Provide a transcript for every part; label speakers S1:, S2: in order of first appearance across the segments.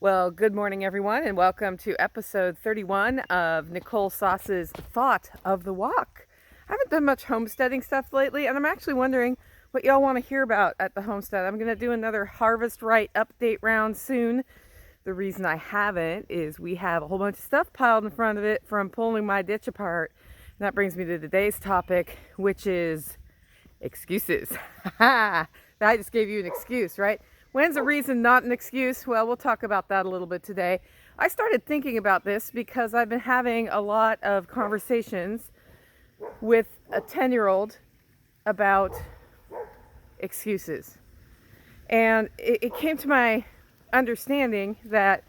S1: Well, good morning, everyone, and welcome to episode 31 of Nicole Sauce's Thought of the Walk. I haven't done much homesteading stuff lately, and I'm actually wondering what y'all want to hear about at the homestead. I'm going to do another Harvest Right update round soon. The reason I haven't is we have a whole bunch of stuff piled in front of it from pulling my ditch apart. And that brings me to today's topic, which is excuses. I just gave you an excuse, right? When's a reason not an excuse? Well, we'll talk about that a little bit today. I started thinking about this because I've been having a lot of conversations with a 10-year-old about excuses. And it came to my understanding that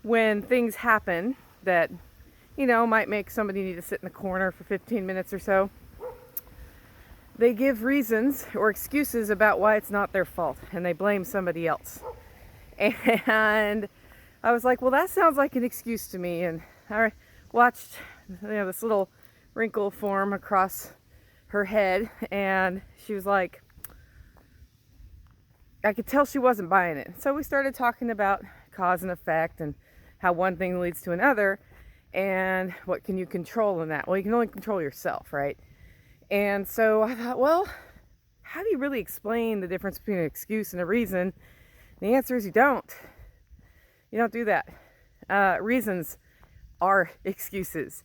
S1: when things happen that, might make somebody need to sit in the corner for 15 minutes or so, they give reasons or excuses about why it's not their fault, and they blame somebody else. And I was like, well, that sounds like an excuse to me. And I watched this little wrinkle form across her head, and she was like, I could tell she wasn't buying it. So we started talking about cause and effect and how one thing leads to another, and what can you control in that? Well, you can only control yourself, right? And so I thought, well, how do you really explain the difference between an excuse and a reason? And the answer is you don't. You don't do that. Reasons are excuses.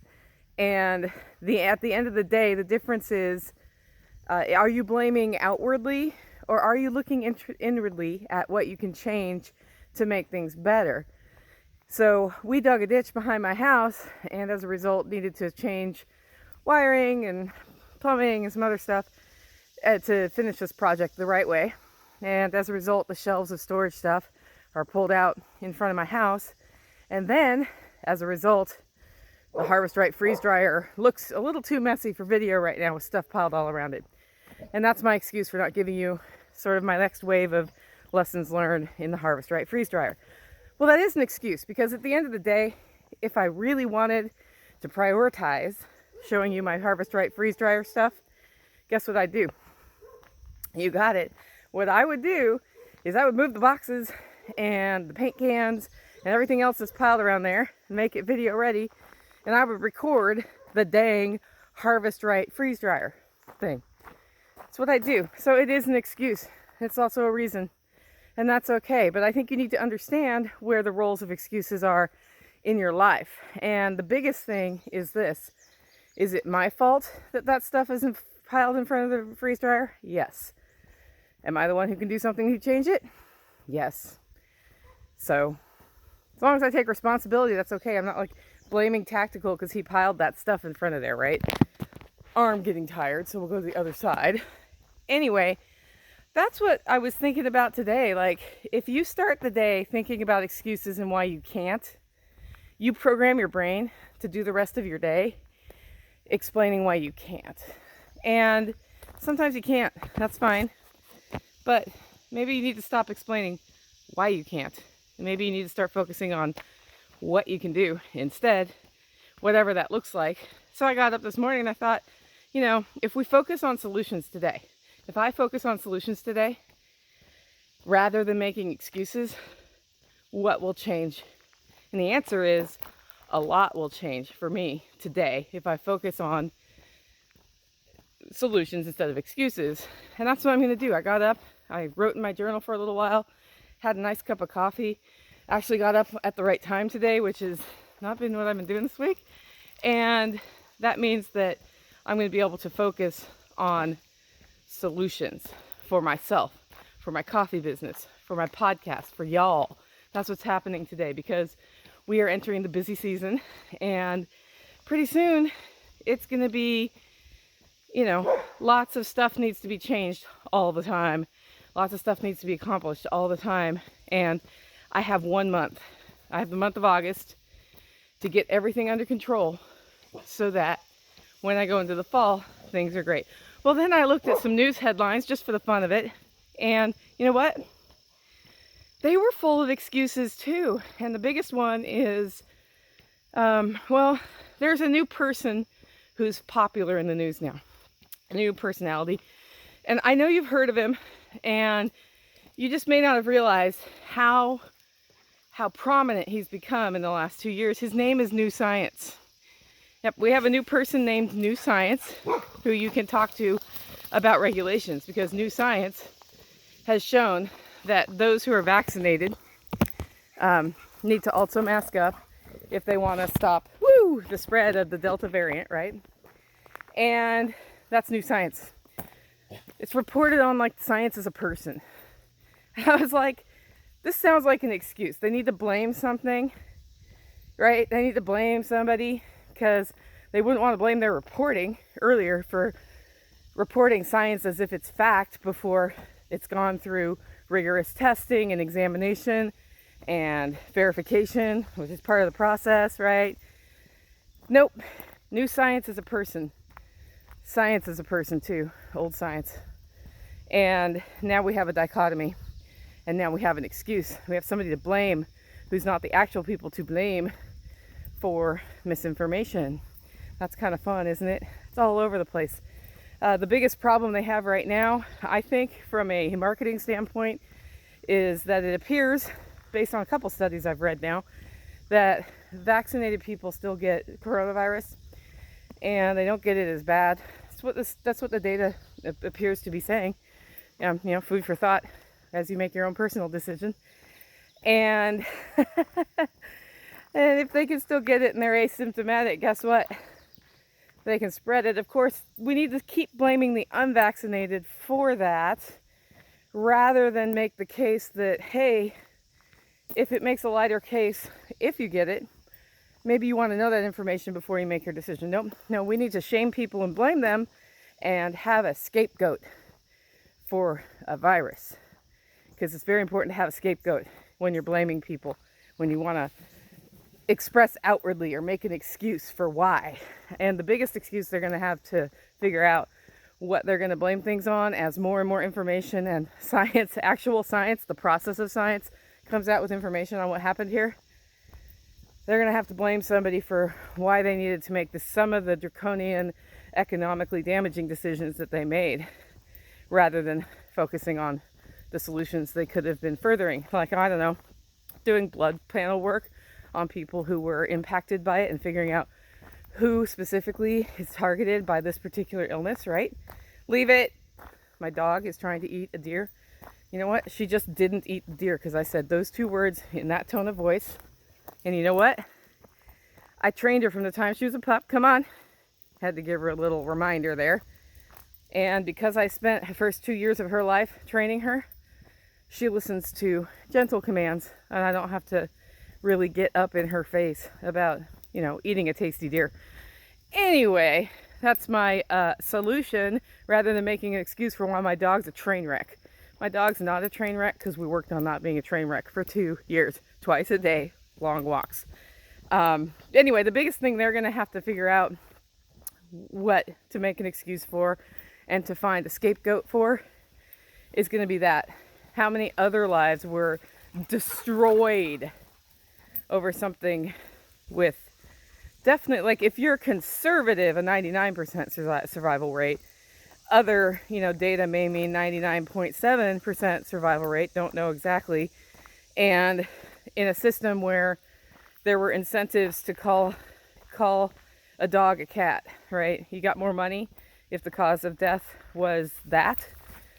S1: And at the end of the day, the difference is, are you blaming outwardly, or are you looking inwardly at what you can change to make things better? So we dug a ditch behind my house, and as a result needed to change wiring and plumbing and some other stuff to finish this project the right way. And as a result, the shelves of storage stuff are pulled out in front of my house. And then, as a result, the Harvest Right freeze dryer looks a little too messy for video right now with stuff piled all around it. And that's my excuse for not giving you sort of my next wave of lessons learned in the Harvest Right freeze dryer. Well, that is an excuse, because at the end of the day, if I really wanted to prioritize showing you my Harvest Right freeze dryer stuff, guess what I'd do? You got it. What I would do is I would move the boxes and the paint cans and everything else that's piled around there and make it video ready, and I would record the dang Harvest Right freeze dryer thing. That's what I do. So it is an excuse. It's also a reason, and that's okay. But I think you need to understand where the roles of excuses are in your life. And the biggest thing is this. Is it my fault that that stuff isn't piled in front of the freeze dryer? Yes. Am I the one who can do something to change it? Yes. So, as long as I take responsibility, that's okay. I'm not like blaming Tactical because he piled that stuff in front of there, right? Arm getting tired, so we'll go to the other side. Anyway, that's what I was thinking about today. Like, if you start the day thinking about excuses and why you can't, you program your brain to do the rest of your day explaining why you can't. And sometimes you can't, that's fine. But maybe you need to stop explaining why you can't. And maybe you need to start focusing on what you can do instead, whatever that looks like. So I got up this morning and I thought, if we focus on solutions today, if I focus on solutions today, rather than making excuses, what will change? And the answer is, a lot will change for me today if I focus on solutions instead of excuses. And that's what I'm going to do. I got up, I wrote in my journal for a little while, had a nice cup of coffee, actually got up at the right time today, which has not been what I've been doing this week. And that means that I'm going to be able to focus on solutions for myself, for my coffee business, for my podcast, for y'all. That's what's happening today, because we are entering the busy season, and pretty soon it's going to be, lots of stuff needs to be changed all the time. Lots of stuff needs to be accomplished all the time. And I have 1 month. I have the month of August to get everything under control so that when I go into the fall, things are great. Well, then I looked at some news headlines just for the fun of it. And you know what? They were full of excuses too. And the biggest one is, there's a new person who's popular in the news now. A new personality. And I know you've heard of him, and you just may not have realized how how prominent he's become in the last 2 years. His name is New Science. Yep, we have a new person named New Science who you can talk to about regulations, because New Science has shown that those who are vaccinated need to also mask up if they want to stop the spread of the Delta variant, right? And that's New Science. It's reported on like Science as a person. I was like, this sounds like an excuse. They need to blame something, right? They need to blame somebody because they wouldn't want to blame their reporting earlier for reporting science as if it's fact before it's gone through rigorous testing and examination and verification, which is part of the process, right? Nope. New Science is a person. Science is a person too. Old Science. And now we have a dichotomy. And now we have an excuse. We have somebody to blame who's not the actual people to blame for misinformation. That's kind of fun, isn't it? It's all over the place. The biggest problem they have right now, I think, from a marketing standpoint, is that it appears, based on a couple studies I've read now, that vaccinated people still get coronavirus and they don't get it as bad. That's what the data appears to be saying. Food for thought as you make your own personal decision. And and if they can still get it and they're asymptomatic, guess what? They can spread it. Of course, we need to keep blaming the unvaccinated for that, rather than make the case that, hey, if it makes a lighter case, if you get it, maybe you want to know that information before you make your decision. No, we need to shame people and blame them and have a scapegoat for a virus. Because it's very important to have a scapegoat when you're blaming people, when you want to express outwardly or make an excuse for why. And the biggest excuse they're going to have to figure out what they're going to blame things on as more and more information and science, actual science, the process of science comes out with information on what happened here. They're going to have to blame somebody for why they needed to make some of the draconian, economically damaging decisions that they made, rather than focusing on the solutions they could have been furthering. Like, I don't know, doing blood panel work on people who were impacted by it and figuring out who specifically is targeted by this particular illness, right? Leave it. My dog is trying to eat a deer. You know what? She just didn't eat the deer because I said those 2 words in that tone of voice. And you know what? I trained her from the time she was a pup. Come on. Had to give her a little reminder there. And because I spent the first 2 years of her life training her, she listens to gentle commands, and I don't have to really get up in her face about, eating a tasty deer. Anyway, that's my solution, rather than making an excuse for why my dog's a train wreck. My dog's not a train wreck because we worked on not being a train wreck for 2 years, twice a day, long walks. Anyway, the biggest thing they're going to have to figure out what to make an excuse for and to find a scapegoat for is going to be that. How many other lives were destroyed over something with definitely, like, if you're conservative, a 99% survival rate. Other, data may mean 99.7% survival rate, don't know exactly. And in a system where there were incentives to call a dog a cat, right? You got more money if the cause of death was that.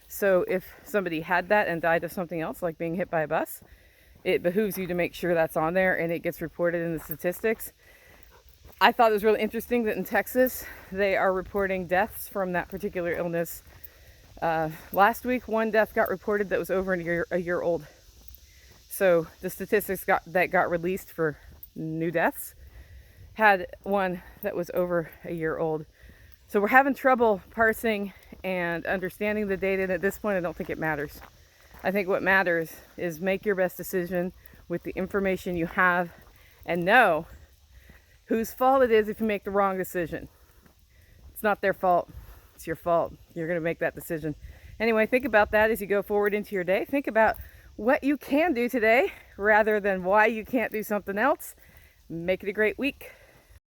S1: So if somebody had that and died of something else, like being hit by a bus, it behooves you to make sure that's on there and it gets reported in the statistics. I thought it was really interesting that in Texas, they are reporting deaths from that particular illness. Last week, 1 death got reported that was over a year old. So the statistics that got released for new deaths had 1 that was over a year old. So we're having trouble parsing and understanding the data, and at this point I don't think it matters. I think what matters is make your best decision with the information you have and know whose fault it is if you make the wrong decision. It's not their fault, it's your fault. You're going to make that decision. Anyway, think about that as you go forward into your day. Think about what you can do today rather than why you can't do something else. Make it a great week.